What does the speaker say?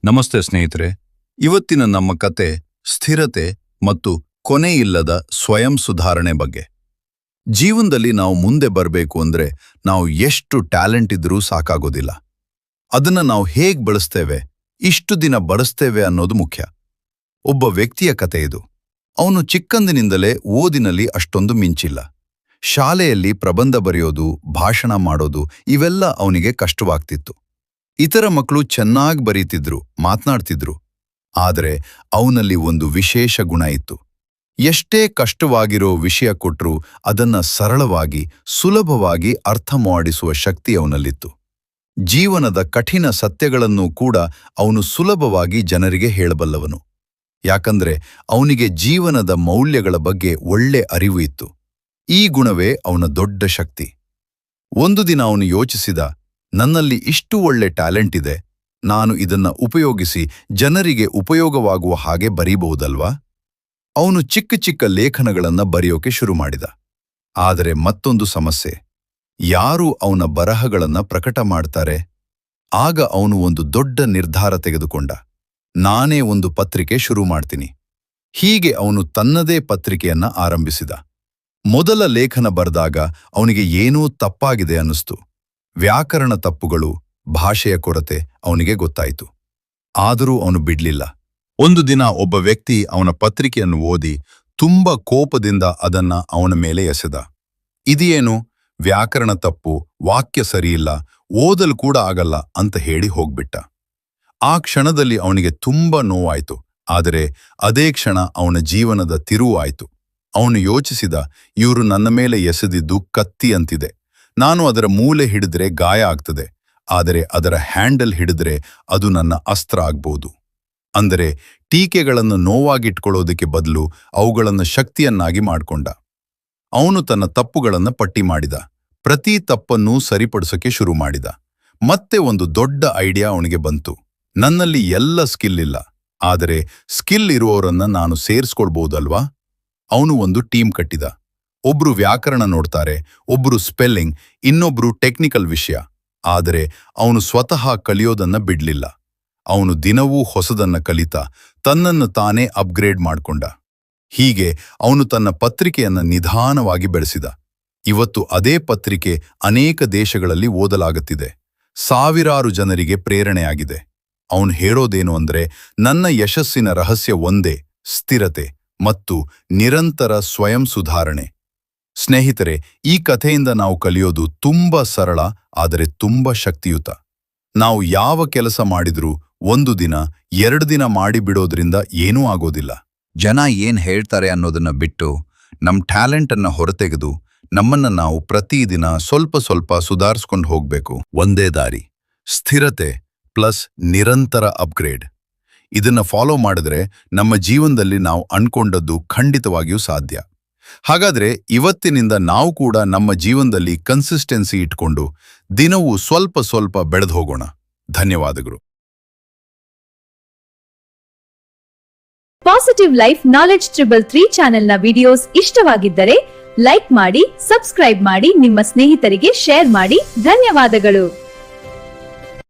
ನಮಸ್ತೆ ಸ್ನೇಹಿತರೆ, ಇವತ್ತಿನ ನಮ್ಮ ಕತೆ ಸ್ಥಿರತೆ ಮತ್ತು ಕೊನೆಯಿಲ್ಲದ ಸ್ವಯಂ ಸುಧಾರಣೆ ಬಗ್ಗೆ. ಜೀವನದಲ್ಲಿ ನಾವು ಮುಂದೆ ಬರಬೇಕು ಅಂದ್ರೆ ನಾವು ಎಷ್ಟು ಟ್ಯಾಲೆಂಟ್ ಇದ್ರೂ ಸಾಕಾಗೋದಿಲ್ಲ. ಅದನ್ನ ನಾವು ಹೇಗೆ ಬಳಸ್ತೇವೆ, ಇಷ್ಟು ದಿನ ಬಳಸ್ತೇವೆ ಅನ್ನೋದು ಮುಖ್ಯ. ಒಬ್ಬ ವ್ಯಕ್ತಿಯ ಕತೆ ಇದು. ಅವನು ಚಿಕ್ಕಂದಿನಿಂದಲೇ ಓದಿನಲ್ಲಿ ಅಷ್ಟೊಂದು ಮಿಂಚಿಲ್ಲ. ಶಾಲೆಯಲ್ಲಿ ಪ್ರಬಂಧ ಬರೆಯೋದು, ಭಾಷಣ ಮಾಡೋದು ಇವೆಲ್ಲ ಅವನಿಗೆ ಕಷ್ಟವಾಗ್ತಿತ್ತು. ಇತರ ಮಕ್ಕಳು ಚೆನ್ನಾಗಿ ಬರೀತಿದ್ರು, ಮಾತನಾಡ್ತಿದ್ರು. ಆದರೆ ಅವನಲ್ಲಿ ಒಂದು ವಿಶೇಷ ಗುಣ ಇತ್ತು. ಎಷ್ಟೇ ಕಷ್ಟವಾಗಿರೋ ವಿಷಯ ಕೊಟ್ರೂ ಅದನ್ನ ಸರಳವಾಗಿ, ಸುಲಭವಾಗಿ ಅರ್ಥ ಮಾಡಿಸುವ ಶಕ್ತಿ ಅವನಲ್ಲಿತ್ತು. ಜೀವನದ ಕಠಿಣ ಸತ್ಯಗಳನ್ನೂ ಕೂಡ ಅವನು ಸುಲಭವಾಗಿ ಜನರಿಗೆ ಹೇಳಬಲ್ಲವನು. ಯಾಕಂದ್ರೆ ಅವನಿಗೆ ಜೀವನದ ಮೌಲ್ಯಗಳ ಬಗ್ಗೆ ಒಳ್ಳೆ ಅರಿವು ಇತ್ತು. ಈ ಗುಣವೇ ಅವನ ದೊಡ್ಡ ಶಕ್ತಿ. ಒಂದು ದಿನ ಅವನು ಯೋಚಿಸಿದ, ನನ್ನಲ್ಲಿ ಇಷ್ಟು ಒಳ್ಳೆ ಟ್ಯಾಲೆಂಟ್ ಇದೆ, ನಾನು ಇದನ್ನ ಉಪಯೋಗಿಸಿ ಜನರಿಗೆ ಉಪಯೋಗವಾಗುವ ಹಾಗೆ ಬರೀಬಹುದಲ್ವಾ? ಅವನು ಚಿಕ್ಕ ಚಿಕ್ಕ ಲೇಖನಗಳನ್ನ ಬರೆಯೋಕೆ ಶುರು ಮಾಡಿದ. ಆದರೆ ಮತ್ತೊಂದು ಸಮಸ್ಯೆ, ಯಾರು ಅವನ ಬರಹಗಳನ್ನ ಪ್ರಕಟ ಮಾಡ್ತಾರೆ? ಆಗ ಅವನು ಒಂದು ದೊಡ್ಡ ನಿರ್ಧಾರ ತೆಗೆದುಕೊಂಡ. ನಾನೇ ಒಂದು ಪತ್ರಿಕೆ ಶುರು ಮಾಡ್ತೀನಿ. ಹೀಗೆ ಅವನು ತನ್ನದೇ ಪತ್ರಿಕೆಯನ್ನ ಆರಂಭಿಸಿದ. ಮೊದಲ ಲೇಖನ ಬರೆದಾಗ ಅವನಿಗೆ ಏನೂ ತಪ್ಪಾಗಿದೆ ಅನ್ನಿಸ್ತು. ವ್ಯಾಕರಣ ತಪ್ಪುಗಳು, ಭಾಷೆಯ ಕೊರತೆ ಅವನಿಗೆ ಗೊತ್ತಾಯಿತು. ಆದರೂ ಅವನು ಬಿಡ್ಲಿಲ್ಲ. ಒಂದು ದಿನ ಒಬ್ಬ ವ್ಯಕ್ತಿ ಅವನ ಪತ್ರಿಕೆಯನ್ನು ಓದಿ ತುಂಬ ಕೋಪದಿಂದ ಅದನ್ನ ಅವನ ಮೇಲೆ ಎಸೆದ. ಇದೇನು, ವ್ಯಾಕರಣ ತಪ್ಪು, ವಾಕ್ಯ ಸರಿಯಿಲ್ಲ, ಓದಲು ಕೂಡ ಆಗಲ್ಲ ಅಂತ ಹೇಳಿ ಹೋಗ್ಬಿಟ್ಟ. ಆ ಕ್ಷಣದಲ್ಲಿ ಅವನಿಗೆ ತುಂಬ ನೋವಾಯಿತು. ಆದರೆ ಅದೇ ಕ್ಷಣ ಅವನ ಜೀವನದ ತಿರುವು ಆಯಿತು. ಅವನು ಯೋಚಿಸಿದ, ಇವರು ನನ್ನ ಮೇಲೆ ಎಸೆದಿದ್ದು ಕತ್ತಿ ಅಂತಿದೆ. ನಾನು ಅದರ ಮೂಲೆ ಹಿಡಿದ್ರೆ ಗಾಯ ಆಗ್ತದೆ, ಆದರೆ ಅದರ ಹ್ಯಾಂಡಲ್ ಹಿಡಿದ್ರೆ ಅದು ನನ್ನ ಅಸ್ತ್ರ ಆಗ್ಬೋದು. ಅಂದರೆ ಟೀಕೆಗಳನ್ನು ನೋವಾಗಿಟ್ಕೊಳ್ಳೋದಕ್ಕೆ ಬದಲು ಅವುಗಳನ್ನು ಶಕ್ತಿಯನ್ನಾಗಿ ಮಾಡಿಕೊಂಡ. ಅವನು ತನ್ನ ತಪ್ಪುಗಳನ್ನು ಪಟ್ಟಿ ಮಾಡಿದ. ಪ್ರತಿ ತಪ್ಪನ್ನೂ ಸರಿಪಡಿಸೋಕೆ ಶುರು ಮಾಡಿದ. ಮತ್ತೆ ಒಂದು ದೊಡ್ಡ ಐಡಿಯಾ ಅವನಿಗೆ ಬಂತು. ನನ್ನಲ್ಲಿ ಎಲ್ಲ ಸ್ಕಿಲ್ ಇಲ್ಲ, ಆದರೆ ಸ್ಕಿಲ್ ಇರುವವರನ್ನ ನಾನು ಸೇರಿಸ್ಕೊಳ್ಬಹುದಲ್ವಾ? ಅವನು ಒಂದು ಟೀಮ್ ಕಟ್ಟಿದ. ಒಬ್ರು ವ್ಯಾಕರಣ ನೋಡ್ತಾರೆ, ಒಬ್ರು ಸ್ಪೆಲ್ಲಿಂಗ್, ಇನ್ನೊಬ್ರು ಟೆಕ್ನಿಕಲ್ ವಿಷಯ. ಆದರೆ ಅವನು ಸ್ವತಃ ಕಲಿಯೋದನ್ನ ಬಿಡ್ಲಿಲ್ಲ. ಅವನು ದಿನವೂ ಹೊಸದನ್ನ ಕಲಿತಾ ತನ್ನನ್ನು ತಾನೇ ಅಪ್ಗ್ರೇಡ್ ಮಾಡ್ಕೊಂಡ. ಹೀಗೆ ಅವನು ತನ್ನ ಪತ್ರಿಕೆಯನ್ನ ನಿಧಾನವಾಗಿ ಬೆಳೆಸಿದ. ಇವತ್ತು ಅದೇ ಪತ್ರಿಕೆ ಅನೇಕ ದೇಶಗಳಲ್ಲಿ ಓದಲಾಗುತ್ತಿದೆ. ಸಾವಿರಾರು ಜನರಿಗೆ ಪ್ರೇರಣೆಯಾಗಿದೆ. ಅವನು ಹೇಳೋದೇನು ಅಂದ್ರೆ, ನನ್ನ ಯಶಸ್ಸಿನ ರಹಸ್ಯ ಒಂದೇ, ಸ್ಥಿರತೆ ಮತ್ತು ನಿರಂತರ ಸ್ವಯಂ ಸುಧಾರಣೆ. ಸ್ನೇಹಿತರೆ, ಈ ಕಥೆಯಿಂದ ನಾವು ಕಲಿಯೋದು ತುಂಬಾ ಸರಳ, ಆದರೆ ತುಂಬಾ ಶಕ್ತಿಯುತ. ನಾವು ಯಾವ ಕೆಲಸ ಮಾಡಿದ್ರೂ ಒಂದು ದಿನ, 2 ದಿನ ಮಾಡಿ ಬಿಡೋದ್ರಿಂದ ಏನೂ ಆಗೋದಿಲ್ಲ. ಜನ ಏನ್ ಹೇಳ್ತಾರೆ ಅನ್ನೋದನ್ನ ಬಿಟ್ಟು ನಮ್ ಟ್ಯಾಲೆಂಟ್ ಅನ್ನ ಹೊರತೆಗೆದು ನಮ್ಮನ್ನ ನಾವು ಪ್ರತಿದಿನ ಸ್ವಲ್ಪ ಸ್ವಲ್ಪ ಸುಧಾರಿಸ್ಕೊಂಡು ಹೋಗ್ಬೇಕು. ಒಂದೇ ದಾರಿ, ಸ್ಥಿರತೆ ಪ್ಲಸ್ ನಿರಂತರ ಅಪ್ಗ್ರೇಡ್. ಇದನ್ನ ಫಾಲೋ ಮಾಡಿದ್ರೆ ನಮ್ಮ ಜೀವನದಲ್ಲಿ ನಾವು ಅನ್ಕೊಂಡದ್ದು ಖಂಡಿತವಾಗಿಯೂ ಸಾಧ್ಯ. ಹಾಗಾದ್ರೆ ಇವತ್ತಿನಿಂದ ನಾವು ಕೂಡ ನಮ್ಮ ಜೀವನದಲ್ಲಿ ಕನ್ಸಿಸ್ಟೆನ್ಸಿ ಇಟ್ಕೊಂಡು ದಿನವೂ ಸ್ವಲ್ಪ ಸ್ವಲ್ಪ ಬೆಳೆದು ಹೋಗೋಣ. ಧನ್ಯವಾದಗಳು. ಪಾಸಿಟಿವ್ ಲೈಫ್ ನಾಲೆಡ್ಜ್ 333 ಚಾನೆಲ್ನ ವಿಡಿಯೋಸ್ ಇಷ್ಟವಾಗಿದ್ದರೆ ಲೈಕ್ ಮಾಡಿ, ಸಬ್ಸ್ಕ್ರೈಬ್ ಮಾಡಿ, ನಿಮ್ಮ ಸ್ನೇಹಿತರಿಗೆ ಶೇರ್ ಮಾಡಿ. ಧನ್ಯವಾದಗಳು.